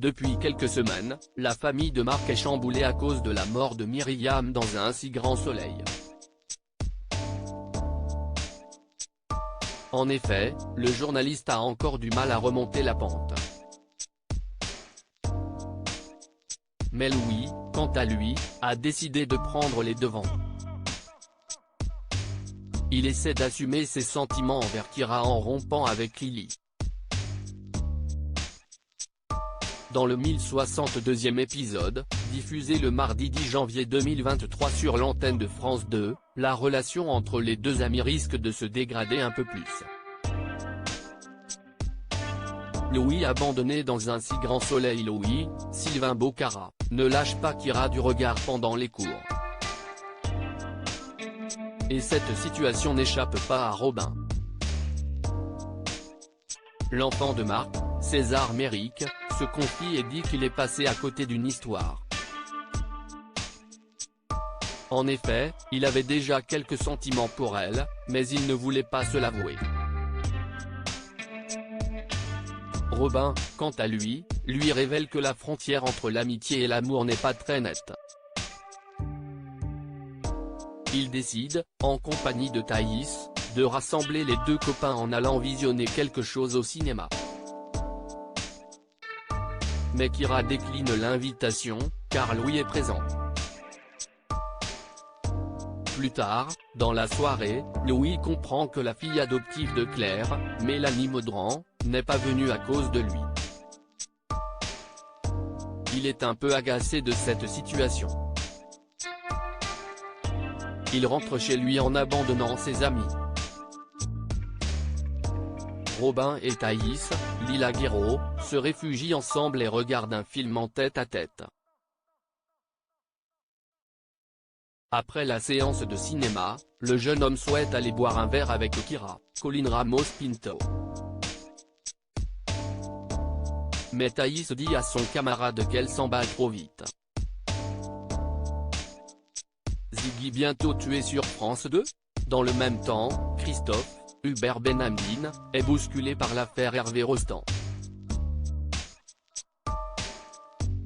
Depuis quelques semaines, la famille de Marc est chamboulée à cause de la mort de Myriam dans un si grand soleil. En effet, le journaliste a encore du mal à remonter la pente. Mais Louis, quant à lui, a décidé de prendre les devants. Il essaie d'assumer ses sentiments envers Kyra en rompant avec Lily. Dans le 1062e épisode, diffusé le mardi 10 janvier 2023 sur l'antenne de France 2, la relation entre les deux amis risque de se dégrader un peu plus. Louis abandonné dans un si grand soleil. Louis, Sylvain Bocara, ne lâche pas Kyra du regard pendant les cours. Et cette situation n'échappe pas à Robin. L'enfant de Marc, César Méric, se confie et dit qu'il est passé à côté d'une histoire. En effet, il avait déjà quelques sentiments pour elle, mais il ne voulait pas se l'avouer. Robin, quant à lui révèle que la frontière entre l'amitié et l'amour n'est pas très nette. Il décide, en compagnie de Thaïs, de rassembler les deux copains en allant visionner quelque chose au cinéma. Mais Kyra décline l'invitation, car Louis est présent. Plus tard, dans la soirée, Louis comprend que la fille adoptive de Claire, Mélanie Maudran, n'est pas venue à cause de lui. Il est un peu agacé de cette situation. Il rentre chez lui en abandonnant ses amis. Robin et Thaïs, Lila Guéraud, se réfugient ensemble et regardent un film en tête-à-tête. Après la séance de cinéma, le jeune homme souhaite aller boire un verre avec Kyra, Colline Ramos Pinto. Mais Thaïs dit à son camarade qu'elle s'emballe trop vite. Ziggy bientôt tué sur France 2 ? Dans le même temps, Christophe, Hubert Benhamdine, est bousculé par l'affaire Hervé Rostand.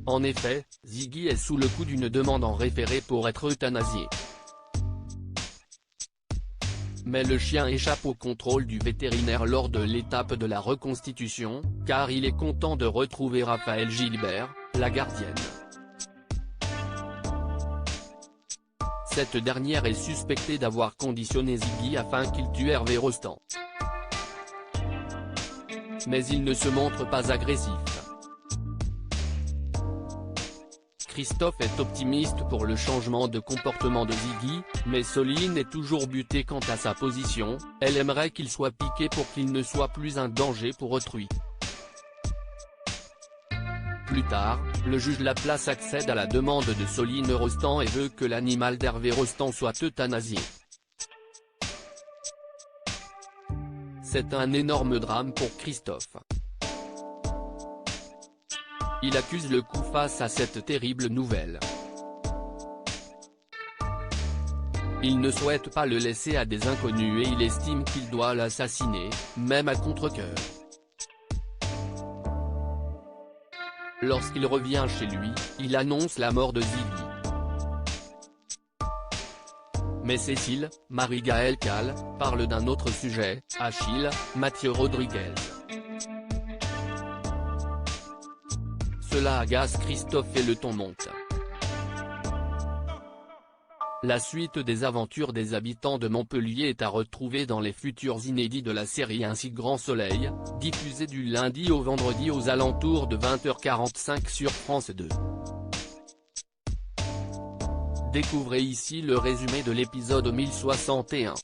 En effet, Ziggy est sous le coup d'une demande en référé pour être euthanasié. Mais le chien échappe au contrôle du vétérinaire lors de l'étape de la reconstitution, car il est content de retrouver Raphaël Gilbert, la gardienne. Cette dernière est suspectée d'avoir conditionné Ziggy afin qu'il tue Hervé Rostand. Mais il ne se montre pas agressif. Christophe est optimiste pour le changement de comportement de Ziggy, mais Soline est toujours butée quant à sa position, elle aimerait qu'il soit piqué pour qu'il ne soit plus un danger pour autrui. Plus tard, le juge Laplace accède à la demande de Soline Rostand et veut que l'animal d'Hervé Rostand soit euthanasié. C'est un énorme drame pour Christophe. Il accuse le coup face à cette terrible nouvelle. Il ne souhaite pas le laisser à des inconnus et il estime qu'il doit l'assassiner, même à contre-cœur. Lorsqu'il revient chez lui, il annonce la mort de Ziggy. Mais Cécile, Marie-Gaëlle Calle, parle d'un autre sujet, Achille, Mathieu Rodriguez. Cela agace Christophe et le ton monte. La suite des aventures des habitants de Montpellier est à retrouver dans les futurs inédits de la série Un si grand soleil, diffusé du lundi au vendredi aux alentours de 20h45 sur France 2. Découvrez ici le résumé de l'épisode 1061.